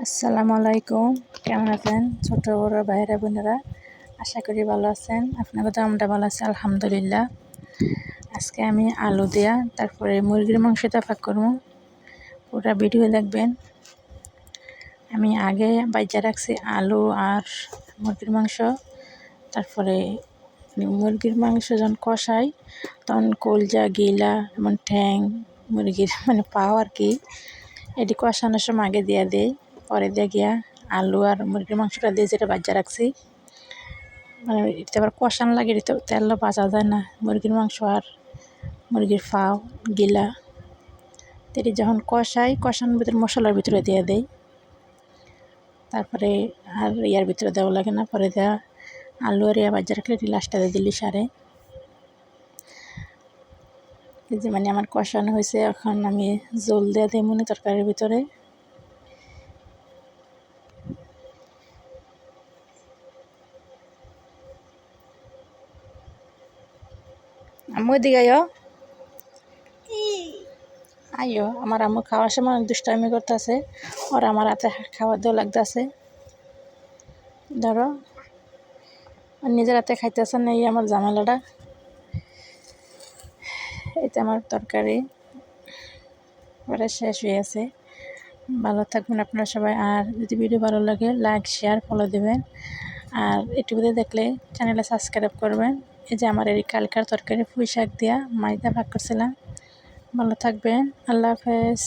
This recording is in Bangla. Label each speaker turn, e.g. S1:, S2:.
S1: আসসালামু আলাইকুম। কেমন আছেন ছোট বড় ভাইরা বোনেরা? আশা করি ভালো আছেন। আপনাদের তো আমরা ভালো আছি আলহামদুলিল্লাহ। আজকে আমি আলু দেয়া তারপরে মুরগির মাংসটা পাক করবো। পুরো ভিডিও দেখবেন। আমি আগে বাইজা রাখছি আলু আর মুরগির মাংস। তারপরে মুরগির মাংস যখন কষাই তখন কলজা গিলা এমন ঠ্যাং মুরগির মানে পাও আর কি এটি কষানোর সময় আগে দিয়ে দেই। পরে দিয়ে গিয়া আলু আর মুরগির মাংসটা দিয়ে যেটা বাজ্যা রাখছি মানে এটা আবার কষান লাগে, এটা তেলও বাঁচা যায় না। মুরগির মাংস আর মুরগির ফাও গিলা এটি যখন কষানোর ভিতরে মশলার ভিতরে দিয়ে দেই। তারপরে আর ইয়ার ভিতরে দেওয়া লাগে না। পরে দেওয়া আলু আর ইয়া বাজ্যা রাখলে এটি লাস্টটা দিয়ে দিলি সারে। এই যে মানে আমার কষানো হয়েছে, এখন আমি জল দিয়ে দিই মনে তরকারির ভিতরে। আম্মু এদিকে আইও আমার আম্মু খাওয়ার সময় দুষ্টামি করতেছে, ওর আমার হাতে খাবার দেওয়া লাগতেছে। ধরো নিজের হাতে খাইতেছে না, এই আমার ঝামেলাটা। এতে আমার তরকারি পরে শেষ হয়ে আছে। ভালো থাকবেন আপনারা সবাই। আর যদি ভিডিও ভালো লাগে লাইক শেয়ার ফলো দেবেন। আর ইউটিউবে দেখলে চ্যানেলে সাবস্ক্রাইব করবেন। এই যে আমার এই কালকার তরকারি পুঁই শাক দিয়া মাইদা ভাগ করছিলাম। ভালো থাকবেন। আল্লাহ হাফেজ।